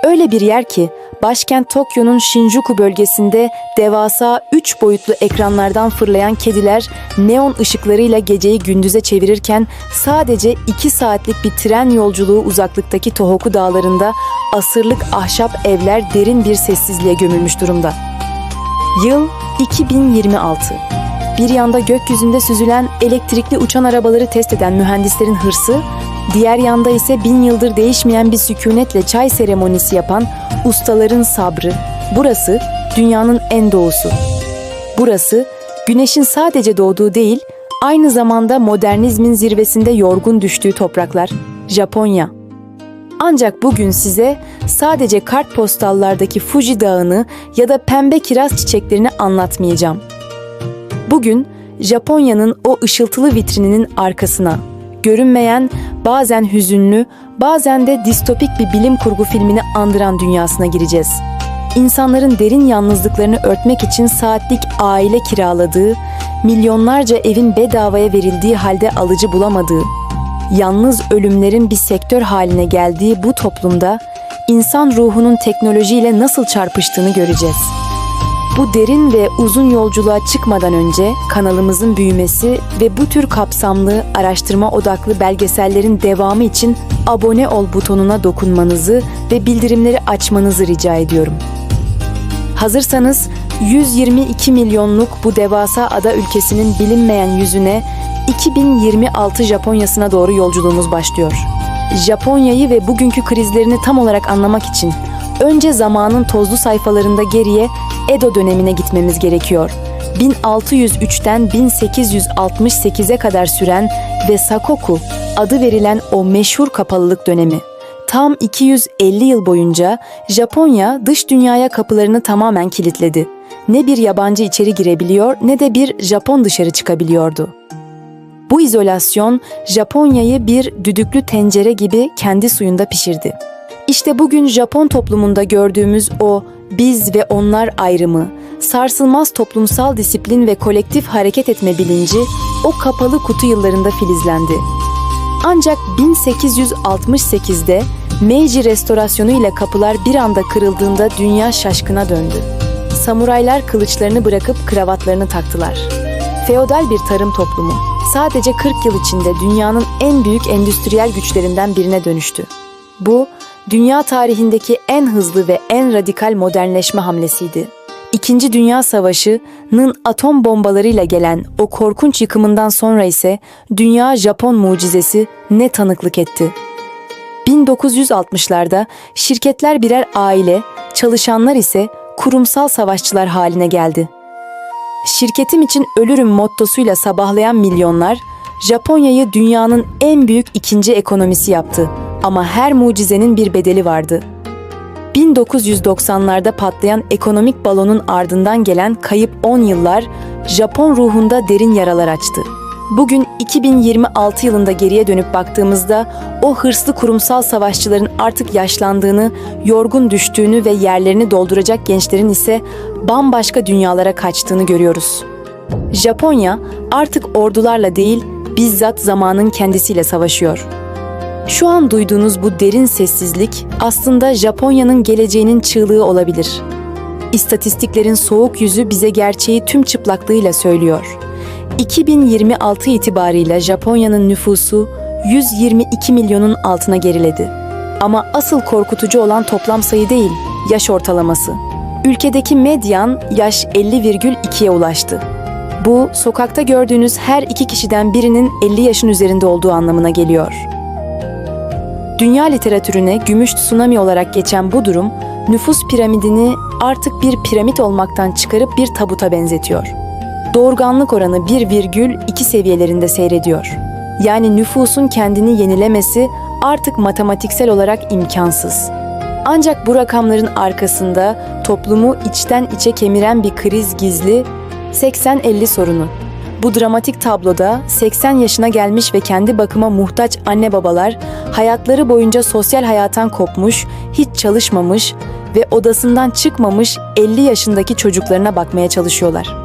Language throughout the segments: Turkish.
Öyle bir yer ki başkent Tokyo'nun Shinjuku bölgesinde devasa 3 boyutlu ekranlardan fırlayan kediler neon ışıklarıyla geceyi gündüze çevirirken sadece 2 saatlik bir tren yolculuğu uzaklıktaki Tohoku dağlarında asırlık ahşap evler derin bir sessizliğe gömülmüş durumda. Yıl 2026. Bir yanda gökyüzünde süzülen elektrikli uçan arabaları test eden mühendislerin hırsı, diğer yanda ise 1000 yıldır değişmeyen bir sükunetle çay seremonisi yapan ustaların sabrı. Burası dünyanın en doğusu. Burası güneşin sadece doğduğu değil, aynı zamanda modernizmin zirvesinde yorgun düştüğü topraklar, Japonya. Ancak bugün size sadece kartpostallardaki Fuji Dağı'nı ya da pembe kiraz çiçeklerini anlatmayacağım. Bugün Japonya'nın o ışıltılı vitrininin arkasına, görünmeyen, bazen hüzünlü, bazen de distopik bir bilim kurgu filmini andıran dünyasına gireceğiz. İnsanların derin yalnızlıklarını örtmek için saatlik aile kiraladığı, milyonlarca evin bedavaya verildiği halde alıcı bulamadığı, yalnız ölümlerin bir sektör haline geldiği bu toplumda insan ruhunun teknolojiyle nasıl çarpıştığını göreceğiz. Bu derin ve uzun yolculuğa çıkmadan önce kanalımızın büyümesi ve bu tür kapsamlı, araştırma odaklı belgesellerin devamı için abone ol butonuna dokunmanızı ve bildirimleri açmanızı rica ediyorum. Hazırsanız 122 milyonluk bu devasa ada ülkesinin bilinmeyen yüzüne 2026 Japonya'sına doğru yolculuğumuz başlıyor. Japonya'yı ve bugünkü krizlerini tam olarak anlamak için önce zamanın tozlu sayfalarında geriye Edo dönemine gitmemiz gerekiyor. 1603'ten 1868'e kadar süren ve Sakoku adı verilen o meşhur kapalılık dönemi. Tam 250 yıl boyunca Japonya dış dünyaya kapılarını tamamen kilitledi. Ne bir yabancı içeri girebiliyor ne de bir Japon dışarı çıkabiliyordu. Bu izolasyon Japonya'yı bir düdüklü tencere gibi kendi suyunda pişirdi. İşte bugün Japon toplumunda gördüğümüz o biz ve onlar ayrımı, sarsılmaz toplumsal disiplin ve kolektif hareket etme bilinci o kapalı kutu yıllarında filizlendi. Ancak 1868'de Meiji restorasyonu ile kapılar bir anda kırıldığında dünya şaşkına döndü. Samuraylar kılıçlarını bırakıp kravatlarını taktılar. Feodal bir tarım toplumu sadece 40 yıl içinde dünyanın en büyük endüstriyel güçlerinden birine dönüştü. Bu, dünya tarihindeki en hızlı ve en radikal modernleşme hamlesiydi. İkinci Dünya Savaşı'nın atom bombalarıyla gelen o korkunç yıkımından sonra ise dünya Japon mucizesi ne tanıklık etti. 1960'larda şirketler birer aile, çalışanlar ise kurumsal savaşçılar haline geldi. Şirketim için ölürüm mottosuyla sabahlayan milyonlar, Japonya'yı dünyanın en büyük ikinci ekonomisi yaptı. Ama her mucizenin bir bedeli vardı. 1990'larda patlayan ekonomik balonun ardından gelen kayıp 10 yıllar Japon ruhunda derin yaralar açtı. Bugün 2026 yılında geriye dönüp baktığımızda o hırslı kurumsal savaşçıların artık yaşlandığını, yorgun düştüğünü ve yerlerini dolduracak gençlerin ise bambaşka dünyalara kaçtığını görüyoruz. Japonya artık ordularla değil, bizzat zamanın kendisiyle savaşıyor. Şu an duyduğunuz bu derin sessizlik aslında Japonya'nın geleceğinin çığlığı olabilir. İstatistiklerin soğuk yüzü bize gerçeği tüm çıplaklığıyla söylüyor. 2026 itibarıyla Japonya'nın nüfusu 122 milyonun altına geriledi. Ama asıl korkutucu olan toplam sayı değil, yaş ortalaması. Ülkedeki medyan yaş 50,2'ye ulaştı. Bu, sokakta gördüğünüz her 2 kişiden birinin 50 yaşın üzerinde olduğu anlamına geliyor. Dünya literatürüne gümüş tsunami olarak geçen bu durum, nüfus piramidini artık bir piramit olmaktan çıkarıp bir tabuta benzetiyor. Doğurganlık oranı 1,2 seviyelerinde seyrediyor. Yani nüfusun kendini yenilemesi artık matematiksel olarak imkansız. Ancak bu rakamların arkasında toplumu içten içe kemiren bir kriz gizli, 80-50 sorunu. Bu dramatik tabloda 80 yaşına gelmiş ve kendi bakıma muhtaç anne babalar hayatları boyunca sosyal hayattan kopmuş, hiç çalışmamış ve odasından çıkmamış 50 yaşındaki çocuklarına bakmaya çalışıyorlar.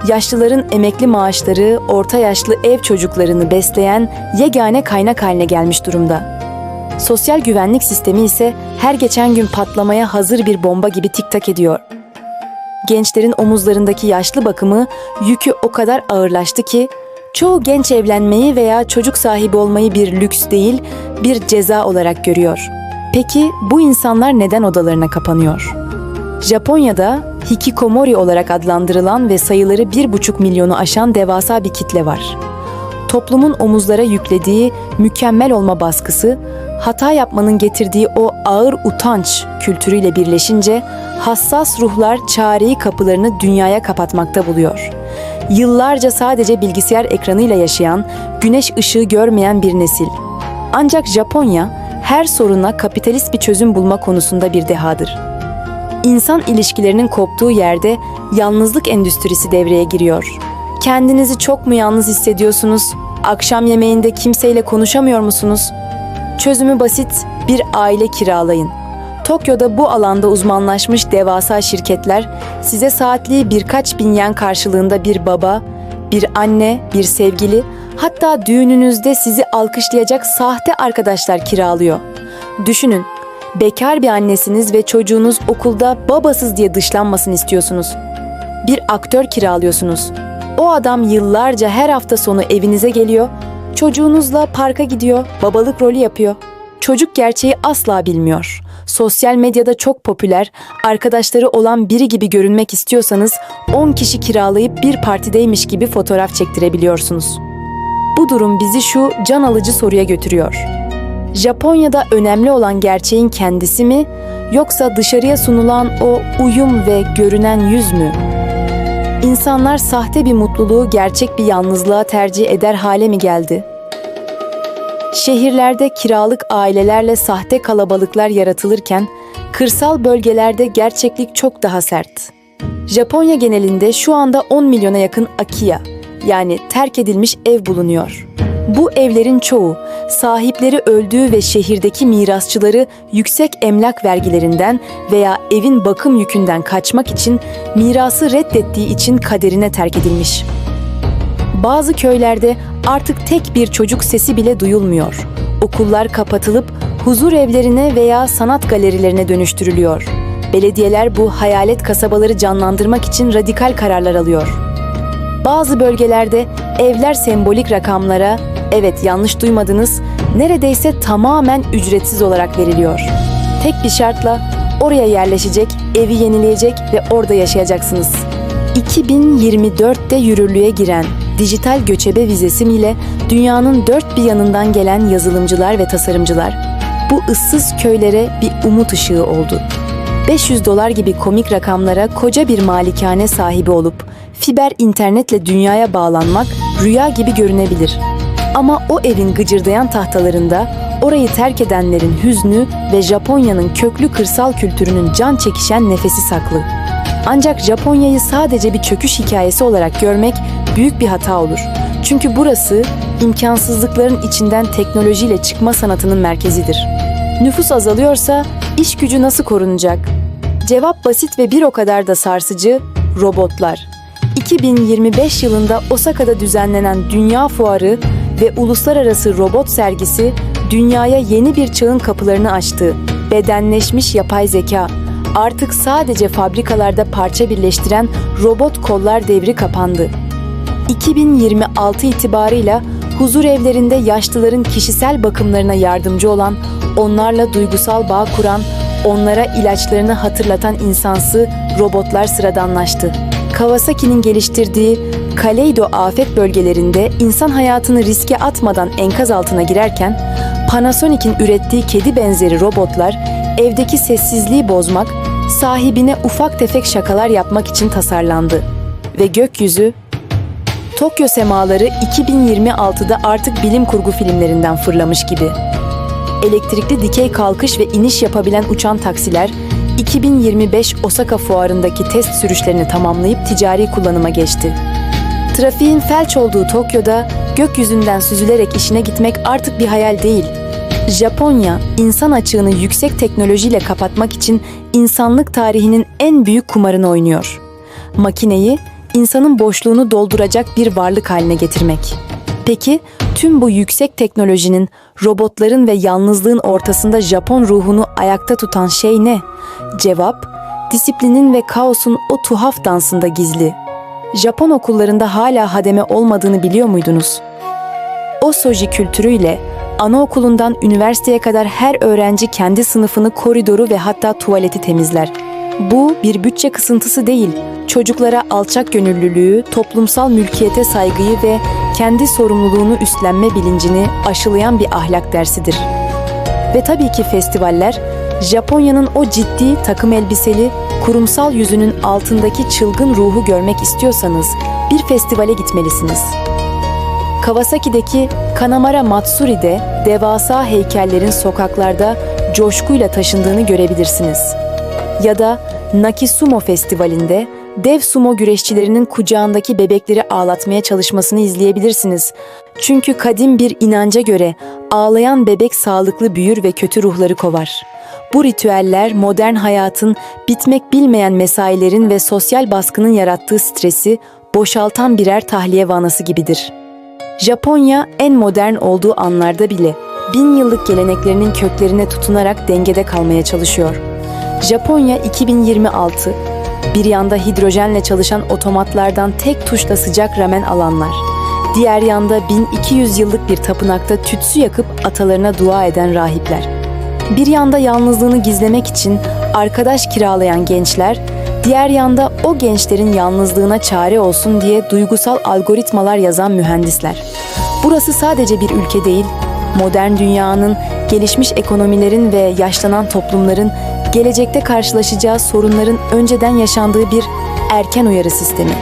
Yaşlıların emekli maaşları orta yaşlı ev çocuklarını besleyen yegane kaynak haline gelmiş durumda. Sosyal güvenlik sistemi ise her geçen gün patlamaya hazır bir bomba gibi tik-tak ediyor. Gençlerin omuzlarındaki yaşlı bakımı yükü o kadar ağırlaştı ki çoğu genç evlenmeyi veya çocuk sahibi olmayı bir lüks değil, bir ceza olarak görüyor. Peki bu insanlar neden odalarına kapanıyor? Japonya'da hikikomori olarak adlandırılan ve sayıları 1,5 milyonu aşan devasa bir kitle var. Toplumun omuzlara yüklediği mükemmel olma baskısı, hata yapmanın getirdiği o ağır utanç kültürüyle birleşince hassas ruhlar çareyi kapılarını dünyaya kapatmakta buluyor. Yıllarca sadece bilgisayar ekranıyla yaşayan, güneş ışığı görmeyen bir nesil. Ancak Japonya her soruna kapitalist bir çözüm bulma konusunda bir dehadır. İnsan ilişkilerinin koptuğu yerde yalnızlık endüstrisi devreye giriyor. Kendinizi çok mu yalnız hissediyorsunuz? Akşam yemeğinde kimseyle konuşamıyor musunuz? Çözümü basit, bir aile kiralayın. Tokyo'da bu alanda uzmanlaşmış devasa şirketler size saatliği birkaç bin yen karşılığında bir baba, bir anne, bir sevgili, hatta düğününüzde sizi alkışlayacak sahte arkadaşlar kiralıyor. Düşünün, bekar bir annesiniz ve çocuğunuz okulda babasız diye dışlanmasın istiyorsunuz. Bir aktör kiralıyorsunuz. O adam yıllarca her hafta sonu evinize geliyor, çocuğunuzla parka gidiyor, babalık rolü yapıyor. Çocuk gerçeği asla bilmiyor. Sosyal medyada çok popüler, arkadaşları olan biri gibi görünmek istiyorsanız 10 kişi kiralayıp bir partideymiş gibi fotoğraf çektirebiliyorsunuz. Bu durum bizi şu can alıcı soruya götürüyor. Japonya'da önemli olan gerçeğin kendisi mi, yoksa dışarıya sunulan o uyum ve görünen yüz mü? İnsanlar sahte bir mutluluğu gerçek bir yalnızlığa tercih eder hale mi geldi? Şehirlerde kiralık ailelerle sahte kalabalıklar yaratılırken, kırsal bölgelerde gerçeklik çok daha sert. Japonya genelinde şu anda 10 milyona yakın akiya, yani terk edilmiş ev bulunuyor. Bu evlerin çoğu, sahipleri öldüğü ve şehirdeki mirasçıları yüksek emlak vergilerinden veya evin bakım yükünden kaçmak için mirası reddettiği için kaderine terk edilmiş. Bazı köylerde artık tek bir çocuk sesi bile duyulmuyor. Okullar kapatılıp huzur evlerine veya sanat galerilerine dönüştürülüyor. Belediyeler bu hayalet kasabaları canlandırmak için radikal kararlar alıyor. Bazı bölgelerde evler sembolik rakamlara, evet yanlış duymadınız, neredeyse tamamen ücretsiz olarak veriliyor. Tek bir şartla oraya yerleşecek, evi yenileyecek ve orada yaşayacaksınız. 2024'te yürürlüğe giren dijital göçebe vizesi ile dünyanın dört bir yanından gelen yazılımcılar ve tasarımcılar bu ıssız köylere bir umut ışığı oldu. $500 gibi komik rakamlara koca bir malikane sahibi olup fiber internetle dünyaya bağlanmak rüya gibi görünebilir. Ama o evin gıcırdayan tahtalarında orayı terk edenlerin hüznü ve Japonya'nın köklü kırsal kültürünün can çekişen nefesi saklı. Ancak Japonya'yı sadece bir çöküş hikayesi olarak görmek büyük bir hata olur. Çünkü burası imkansızlıkların içinden teknolojiyle çıkma sanatının merkezidir. Nüfus azalıyorsa iş gücü nasıl korunacak? Cevap basit ve bir o kadar da sarsıcı: robotlar. 2025 yılında Osaka'da düzenlenen Dünya Fuarı ve Uluslararası Robot Sergisi dünyaya yeni bir çağın kapılarını açtı. Bedenleşmiş yapay zeka, artık sadece fabrikalarda parça birleştiren robot kollar devri kapandı. 2026 itibarıyla huzur evlerinde yaşlıların kişisel bakımlarına yardımcı olan, onlarla duygusal bağ kuran, onlara ilaçlarını hatırlatan insansı robotlar sıradanlaştı. Kawasaki'nin geliştirdiği Kaleido afet bölgelerinde insan hayatını riske atmadan enkaz altına girerken, Panasonic'in ürettiği kedi benzeri robotlar evdeki sessizliği bozmak, sahibine ufak tefek şakalar yapmak için tasarlandı. Ve gökyüzü, Tokyo semaları 2026'da artık bilim kurgu filmlerinden fırlamış gibi. Elektrikli dikey kalkış ve iniş yapabilen uçan taksiler, 2025 Osaka fuarındaki test sürüşlerini tamamlayıp ticari kullanıma geçti. Trafiğin felç olduğu Tokyo'da gökyüzünden süzülerek işine gitmek artık bir hayal değil. Japonya, insan açığını yüksek teknolojiyle kapatmak için insanlık tarihinin en büyük kumarını oynuyor. Makineyi, insanın boşluğunu dolduracak bir varlık haline getirmek. Peki, Tüm bu yüksek teknolojinin, robotların ve yalnızlığın ortasında Japon ruhunu ayakta tutan şey ne? Cevap, disiplinin ve kaosun o tuhaf dansında gizli. Japon okullarında hala hademe olmadığını biliyor muydunuz? O soji kültürüyle anaokulundan üniversiteye kadar her öğrenci kendi sınıfını, koridoru ve hatta tuvaleti temizler. Bu bir bütçe kısıntısı değil, çocuklara alçak gönüllülüğü, toplumsal mülkiyete saygıyı ve kendi sorumluluğunu üstlenme bilincini aşılayan bir ahlak dersidir. Ve tabii ki festivaller, Japonya'nın o ciddi, takım elbiseli, kurumsal yüzünün altındaki çılgın ruhu görmek istiyorsanız bir festivale gitmelisiniz. Kawasaki'deki Kanamara Matsuri'de devasa heykellerin sokaklarda coşkuyla taşındığını görebilirsiniz. Ya da Nakisumo Festivali'nde dev sumo güreşçilerinin kucağındaki bebekleri ağlatmaya çalışmasını izleyebilirsiniz. Çünkü kadim bir inanca göre ağlayan bebek sağlıklı büyür ve kötü ruhları kovar. Bu ritüeller modern hayatın, bitmek bilmeyen mesailerin ve sosyal baskının yarattığı stresi boşaltan birer tahliye vanası gibidir. Japonya en modern olduğu anlarda bile 1000 yıllık geleneklerinin köklerine tutunarak dengede kalmaya çalışıyor. Japonya 2026, bir yanda hidrojenle çalışan otomatlardan tek tuşla sıcak ramen alanlar, diğer yanda 1200 yıllık bir tapınakta tütsü yakıp atalarına dua eden rahipler. Bir yanda yalnızlığını gizlemek için arkadaş kiralayan gençler, diğer yanda o gençlerin yalnızlığına çare olsun diye duygusal algoritmalar yazan mühendisler. Burası sadece bir ülke değil, modern dünyanın, gelişmiş ekonomilerin ve yaşlanan toplumların gelecekte karşılaşacağı sorunların önceden yaşandığı bir erken uyarı sistemi.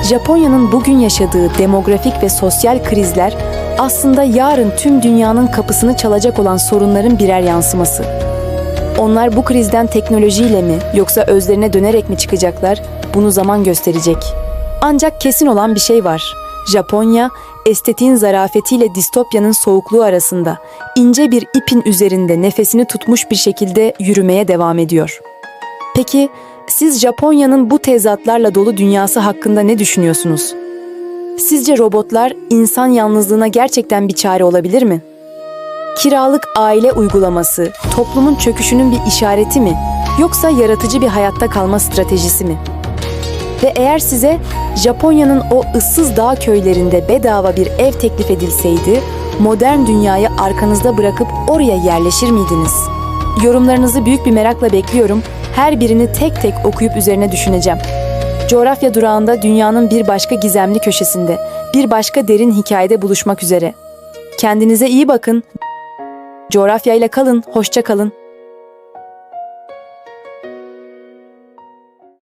Japonya'nın bugün yaşadığı demografik ve sosyal krizler aslında yarın tüm dünyanın kapısını çalacak olan sorunların birer yansıması. Onlar bu krizden teknolojiyle mi yoksa özlerine dönerek mi çıkacaklar? Bunu zaman gösterecek. Ancak kesin olan bir şey var. Japonya, estetiğin zarafetiyle distopyanın soğukluğu arasında, ince bir ipin üzerinde nefesini tutmuş bir şekilde yürümeye devam ediyor. Peki, siz Japonya'nın bu tezatlarla dolu dünyası hakkında ne düşünüyorsunuz? Sizce robotlar insan yalnızlığına gerçekten bir çare olabilir mi? Kiralık aile uygulaması, toplumun çöküşünün bir işareti mi? Yoksa yaratıcı bir hayatta kalma stratejisi mi? Ve eğer size Japonya'nın o ıssız dağ köylerinde bedava bir ev teklif edilseydi, modern dünyayı arkanızda bırakıp oraya yerleşir miydiniz? Yorumlarınızı büyük bir merakla bekliyorum. Her birini tek tek okuyup üzerine düşüneceğim. Coğrafya durağında dünyanın bir başka gizemli köşesinde, bir başka derin hikayede buluşmak üzere. Kendinize iyi bakın. Coğrafyayla kalın, hoşça kalın.